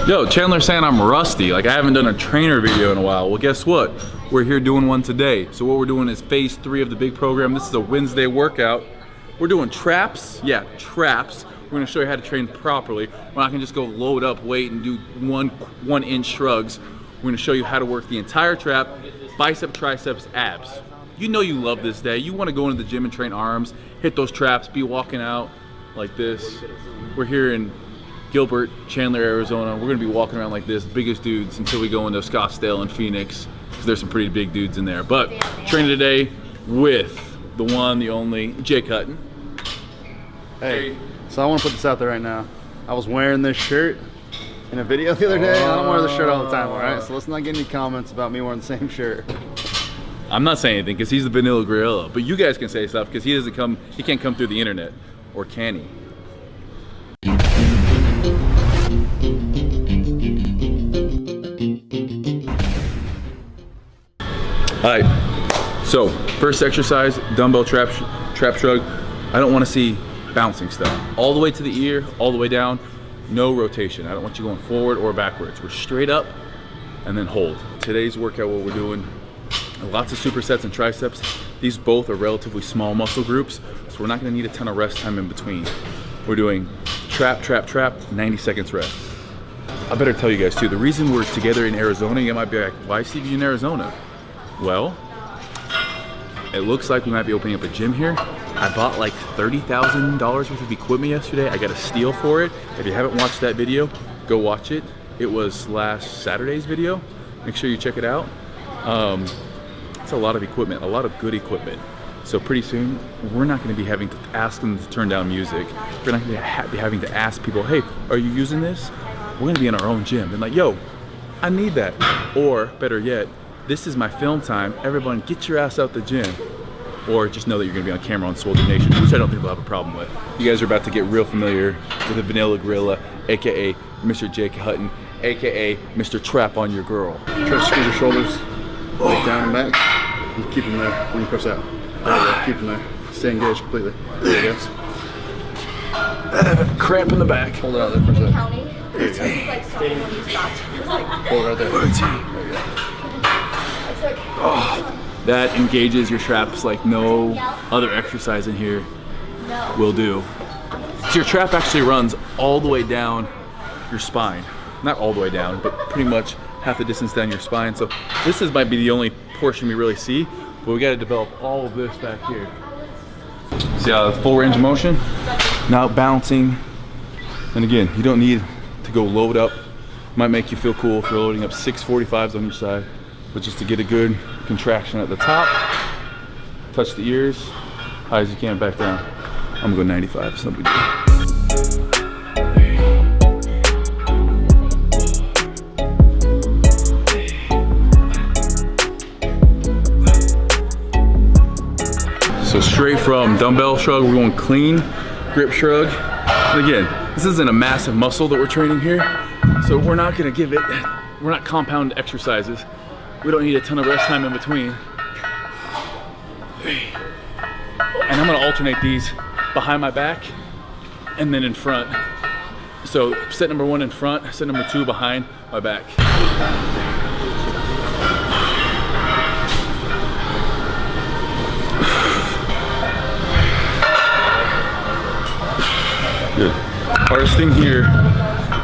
Yo, Chandler's saying I'm rusty, like I haven't done a trainer video in a while. Well, guess what? We're here doing one today. So what we're doing is phase 3 of the big program. This is a Wednesday workout. We're doing traps. Yeah, traps. We're gonna show you how to train properly. We're not gonna just go load up weight and do one inch shrugs. We're gonna show you how to work the entire trap, bicep, triceps, abs. You know you love this day. You wanna go into the gym and train arms, hit those traps, be walking out like this. We're here in Gilbert, Chandler, Arizona. We're gonna be walking around like this, biggest dudes, until we go into Scottsdale and Phoenix, because there's some pretty big dudes in there. But training today with the one, the only, Jake Hutton. Hey, so I wanna put this out there right now. I was wearing this shirt in a video the other day. I don't wear this shirt all the time, all right? So let's not get any comments about me wearing the same shirt. I'm not saying anything, because he's the vanilla gorilla, but you guys can say stuff, because he can't come through the internet, or can he? Alright, so first exercise, dumbbell trap shrug. I don't want to see bouncing stuff. All the way to the ear, all the way down, no rotation. I don't want you going forward or backwards. We're straight up and then hold. Today's workout, what we're doing, lots of supersets and triceps. These both are relatively small muscle groups, so we're not going to need a ton of rest time in between. We're doing trap, 90 seconds rest. I better tell you guys too, the reason we're together in Arizona, you might be like, why Steve you in Arizona? Well, it looks like we might be opening up a gym here. I bought like $30,000 worth of equipment yesterday. I got a steal for it. If you haven't watched that video, go watch it. It was last Saturday's video. Make sure you check it out. It's a lot of equipment, a lot of good equipment. So pretty soon, we're not gonna be having to ask them to turn down music. We're not gonna be having to ask people, hey, are you using this? We're gonna be in our own gym. And like, yo, I need that. Or better yet, this is my film time. Everyone get your ass out the gym. Or just know that you're gonna be on camera on Swole Nation, which I don't think we'll have a problem with. You guys are about to get real familiar with the Vanilla Gorilla, AKA Mr. Jake Hutton, AKA Mr. Trap on Your Girl. Try to squeeze your shoulders, leg down and back, and keep them there when you press out. There you go, keep them there. Stay engaged completely. There you go. I have a cramp in the back. Hold it out there for a second. Counting. There you go. It's like stopping when you stop. It's like, Hold it right there. There you go. it's like, Oh, that engages your traps like no other exercise in here will do. So your trap actually runs all the way down your spine. Not all the way down, but pretty much half the distance down your spine. So might be the only portion we really see, but we gotta develop all of this back here. See how full range of motion? Now bouncing. And again, you don't need to go load up. Might make you feel cool if you're loading up 645s on your side, but just to get a good contraction at the top, touch the ears, high as you can, back down. I'm gonna go 95, it's no big deal. So straight from dumbbell shrug, we're going clean grip shrug. And again, this isn't a massive muscle that we're training here, so we're not gonna give it, we're not compound exercises. We don't need a ton of rest time in between. And I'm gonna alternate these behind my back and then in front. So set number 1 in front, set number 2 behind my back. Good. Hardest thing here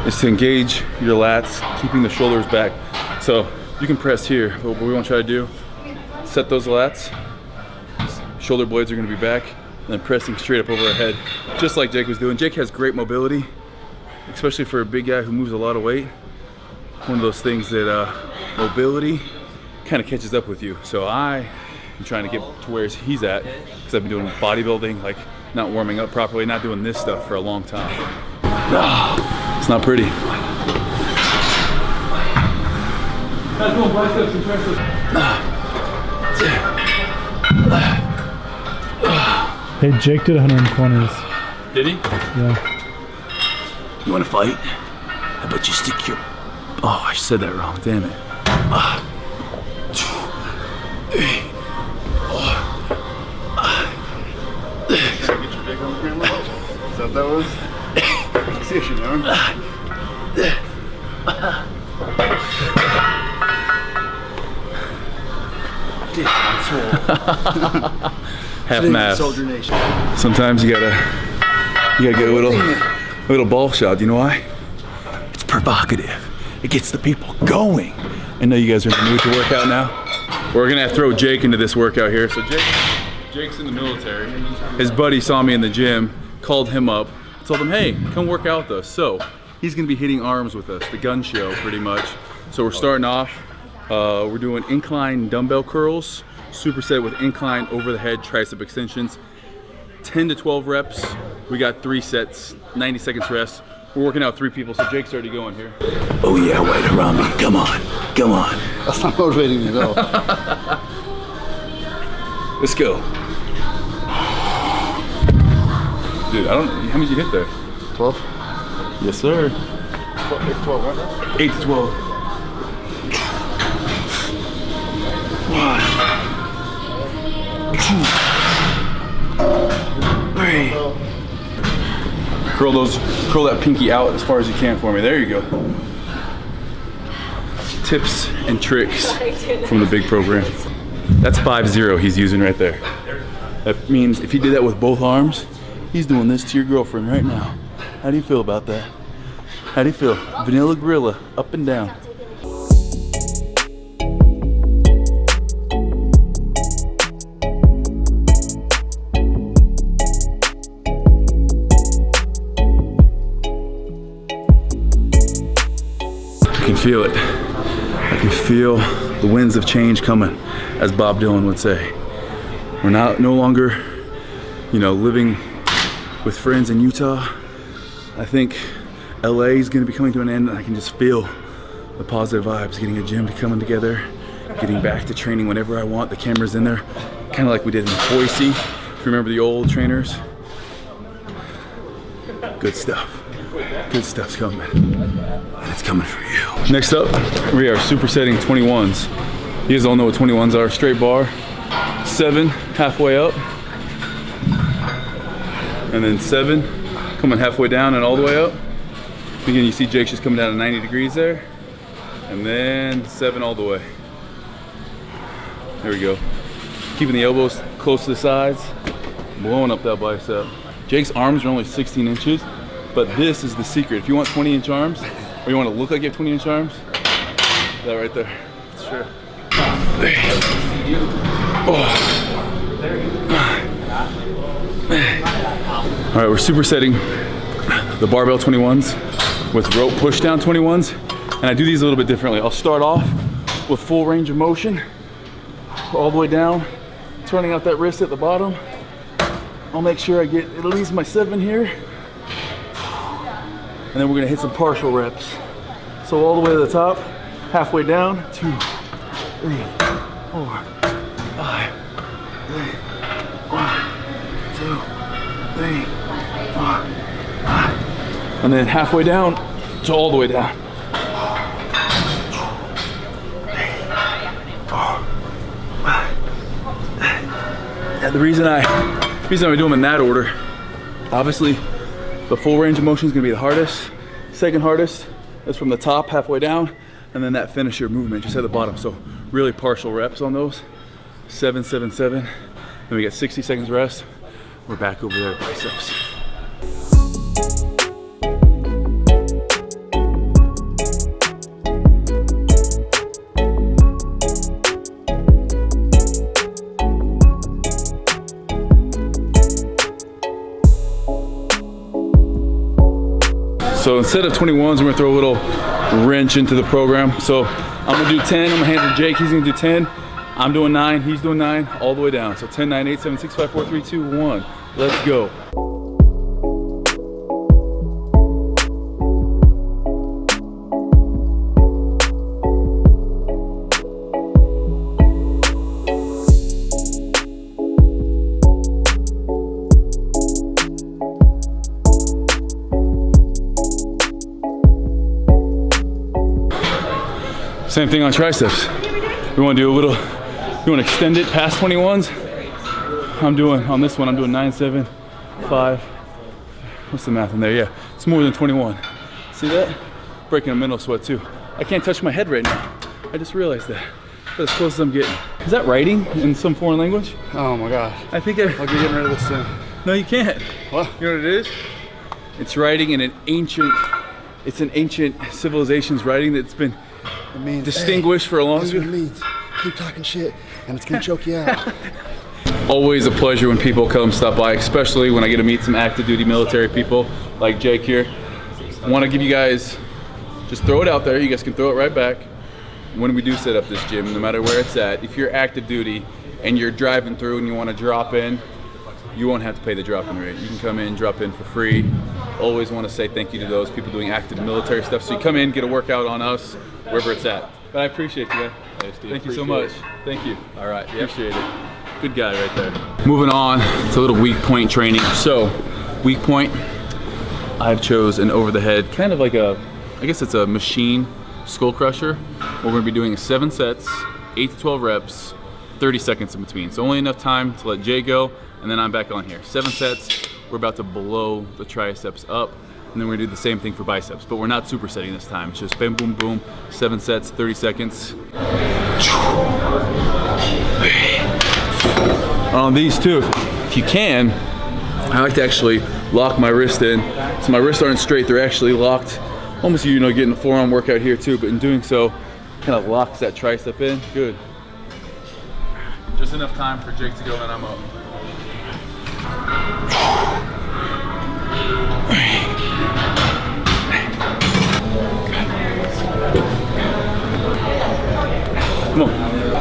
is to engage your lats, keeping the shoulders back. So you can press here, but what we want to try to do, set those lats, shoulder blades are going to be back, and then pressing straight up over our head, just like Jake was doing. Jake has great mobility, especially for a big guy who moves a lot of weight. One of those things that mobility kind of catches up with you. So I am trying to get to where he's at, because I've been doing bodybuilding, like not warming up properly, not doing this stuff for a long time. It's not pretty. Guys, doing biceps and triceps. Hey, Jake did 120s. Did he? Yeah. You want to fight? How about you stick your... Oh, I said that wrong. Damn it. Is that what that was? See what you're doing. Half mass. Soldier Nation. Sometimes you gotta get a little ball shot. You know why? It's provocative. It gets the people going. I know you guys are in the mood to work out now. We're gonna have to throw Jake into this workout here. So Jake's in the military. His buddy saw me in the gym, called him up, told him, hey, come work out with us. So he's gonna be hitting arms with us, the gun show pretty much. So we're starting off, we're doing incline dumbbell curls, superset with incline over the head tricep extensions, 10 to 12 reps. We got 3 sets, 90 seconds rest. We're working out 3 people, so Jake's already going here. Oh yeah, wait around me, come on, come on. That's not motivating me at all. Let's go. Dude, I don't know, how many did you hit there? 12? Yes, sir. 8 to 12, right? 8 to 12. 1, 2, 3. Curl that pinky out as far as you can for me. There you go. Tips and tricks from the big program. That's 5-0 he's using right there. That means if he did that with both arms, he's doing this to your girlfriend right now. How do you feel about that? How do you feel? Vanilla gorilla, up and down. I can feel it. I can feel the winds of change coming, as Bob Dylan would say. We're no longer, living with friends in Utah. I think LA is going to be coming to an end, and I can just feel the positive vibes, getting a gym coming together, getting back to training whenever I want. The camera's in there, kind of like we did in Boise, if you remember the old trainers. Good stuff. Good stuff's coming, and it's coming for you. Next up, we are supersetting 21s. You guys all know what 21s are. Straight bar, 7 halfway up, and then 7 coming halfway down and all the way up. Again, you see Jake's just coming down to 90 degrees there, and then 7 all the way. There we go. Keeping the elbows close to the sides, blowing up that bicep. Jake's arms are only 16 inches, but this is the secret. If you want 20-inch arms, or you want to look like you have 20-inch arms, that right there. It's true. All right, we're supersetting the barbell 21s with rope push down 21s, and I do these a little bit differently. I'll start off with full range of motion, all the way down, turning out that wrist at the bottom. I'll make sure I get at least my 7 here, and then we're gonna hit some partial reps. So all the way to the top, halfway down, 2, 3, 4, 5, 6, 1, 2, 3, 4, 5, and then halfway down to all the way down. 3, 4, 5. And the reason I do them in that order, obviously the full range of motion is gonna be the hardest. Second hardest is from the top halfway down, and then that finisher movement just at the bottom. So really partial reps on those. 7, 7, 7. Then we got 60 seconds rest. We're back over there at biceps. So instead of 21s, we're gonna throw a little wrench into the program. So I'm gonna do 10, I'm gonna hand it to Jake, he's gonna do 10. I'm doing 9, he's doing 9, all the way down. So 10, 9, 8, 7, 6, 5, 4, 3, 2, 1. Let's go. Same thing on triceps. We want to do a little, you want to extend it past 21s. I'm doing, on this one, I'm doing 9, 7, 5. What's the math in there? Yeah, it's more than 21. See that? Breaking a mental sweat too. I can't touch my head right now. I just realized that. That's as close as I'm getting. Is that writing in some foreign language? Oh my God. I think I'll be getting rid of this soon. no, you can't. What? You know what it is? It's writing in an ancient, it's an ancient civilization's writing that's been It means, distinguished for a long That's what it time. means. Keep talking shit, and it's gonna choke you out. Always a pleasure when people come stop by, especially when I get to meet some active duty military people like Jake here. I want to give you guys, just throw it out there. You guys can throw it right back. When we do set up this gym, no matter where it's at, if you're active duty and you're driving through and you want to drop in, you won't have to pay the drop-in rate. You can come in, drop in for free. Always want to say thank you to those people doing active military stuff. So you come in, get a workout on us, wherever it's at. But I appreciate you, man. Thank you so much. Thank you. All right, appreciate it. Good guy right there. Moving on to a little weak point training. So, weak point, I've chose an over the head, kind of like a, I guess it's a machine skull crusher. We're gonna be doing 7 sets, 8 to 12 reps, 30 seconds in between. So only enough time to let Jay go, and then I'm back on here. 7 sets, we're about to blow the triceps up, and then we're gonna do the same thing for biceps, but we're not supersetting this time. It's just bam, boom, boom, 7 sets, 30 seconds. On these two, if you can, I like to actually lock my wrist in. So my wrists aren't straight, they're actually locked. Almost, you know, getting a forearm workout here too, but in doing so, kind of locks that tricep in. Good. Just enough time for Jake to go and I'm up. Come on.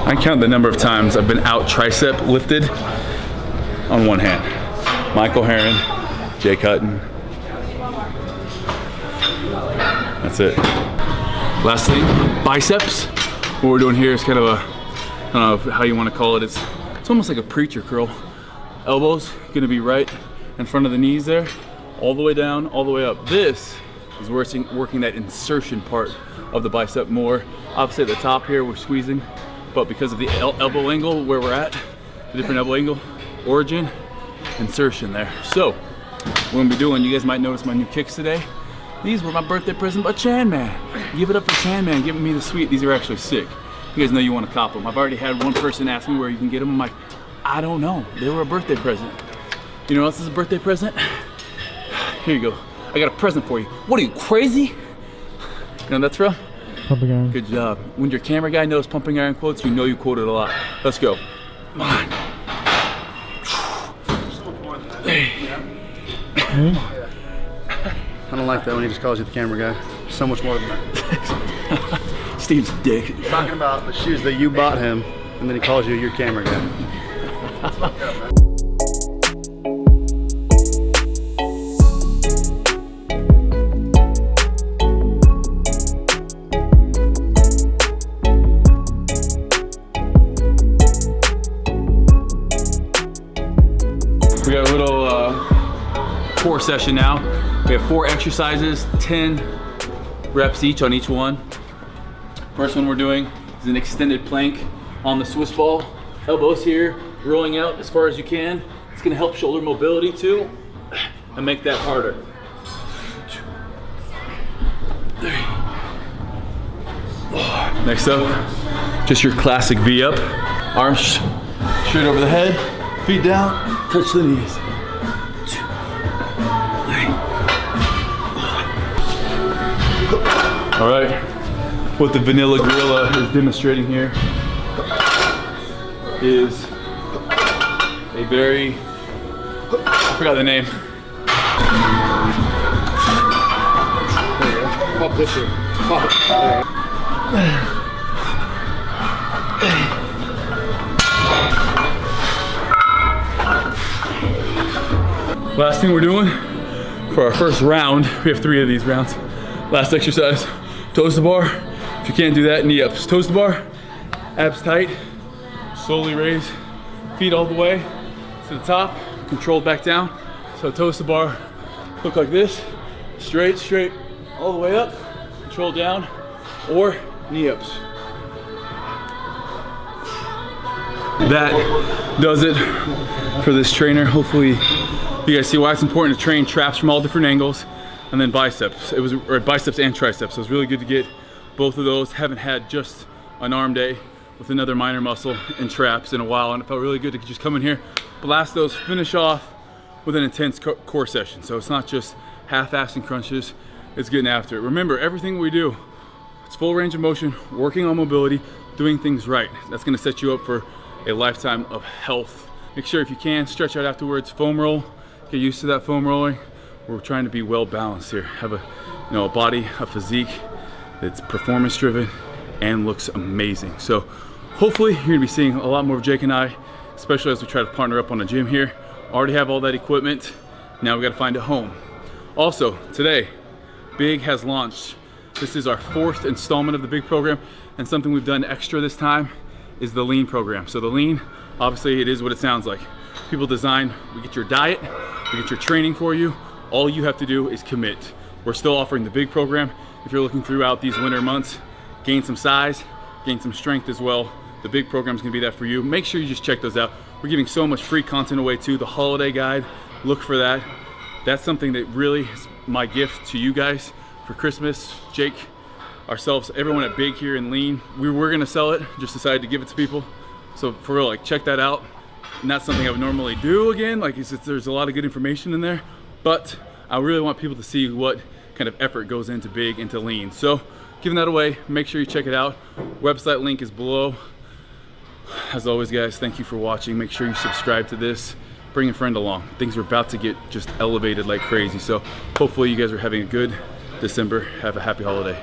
I count the number of times I've been out tricep lifted on one hand. Michael Heron, Jake Hutton. That's it. Last thing, biceps. What we're doing here is kind of a, I don't know how you want to call it. It's almost like a preacher curl. Elbows gonna be right in front of the knees there, all the way down, all the way up. This is working that insertion part of the bicep more. Obviously at the top here, we're squeezing, but because of the elbow angle where we're at, the different elbow angle, origin, insertion there. So, what I'm gonna be doing, you guys might notice my new kicks today. These were my birthday present by Chan Man. Give it up for Chan Man, giving me the sweet. These are actually sick. You guys know you want to cop them. I've already had one person ask me where you can get them. I'm like, I don't know. They were a birthday present. You know what else is a birthday present? Here you go. I got a present for you. What are you, crazy? You know what that's from? Pumping iron. Good job. When your camera guy knows pumping iron quotes, you know you quoted a lot. Let's go. Come on. I don't like that when he just calls you the camera guy. So much more than that. Steve's a dick. Talking about the shoes that you bought him, and then he calls you your camera guy. We got a little core session now. We have 4 exercises, 10 reps each on each one. First one we're doing is an extended plank on the Swiss ball. Elbows here, rolling out as far as you can. It's gonna help shoulder mobility too, and make that harder. Next up, just your classic V up. Arms straight over the head, feet down, touch the knees. All right, what the Vanilla Gorilla is demonstrating here is a very, I forgot the name. Pop this shit. Pop it. Last thing we're doing for our first round, we have 3 of these rounds. Last exercise, toes to bar. If you can't do that, knee ups. Toes to bar, abs tight, slowly raise, feet all the way to the top, controlled back down. So toes to bar, look like this, straight, straight, all the way up, control down, or knee ups. That does it for this trainer. Hopefully you guys see why it's important to train traps from all different angles, and then biceps. It was, or biceps and triceps. So it was really good to get both of those. Haven't had just an arm day with another minor muscle in traps in a while, and it felt really good to just come in here, blast those, finish off with an intense core session. So it's not just half-assing crunches, it's getting after it. Remember, everything we do, it's full range of motion, working on mobility, doing things right. That's gonna set you up for a lifetime of health. Make sure if you can, stretch out afterwards, foam roll, get used to that foam rolling. We're trying to be well balanced here. Have a, a body, a physique that's performance driven and looks amazing. So hopefully you're gonna be seeing a lot more of Jake and I, especially as we try to partner up on a gym here. Already have all that equipment. Now we gotta find a home. Also, today, Big has launched. This is our 4th installment of the Big program, and something we've done extra this time is the Lean program. So the Lean, obviously it is what it sounds like. People design, we get your diet, we get your training for you. All you have to do is commit. We're still offering the Big program. If you're looking throughout these winter months, gain some size, gain some strength as well, the Big program is gonna be that for you. Make sure you just check those out. We're giving so much free content away too. The holiday guide, look for that. That's something that really is my gift to you guys for Christmas. Jake, ourselves, everyone at Big here in Lean, we were gonna sell it, just decided to give it to people. So for real, like, check that out. Not something I would normally do again, like there's a lot of good information in there, but I really want people to see what kind of effort goes into Big, into Lean. So giving that away, make sure you check it out. Website link is below. As always, guys, thank you for watching. Make sure you subscribe to this, bring a friend along. Things are about to get just elevated like crazy. So hopefully you guys are having a good December. Have a happy holiday.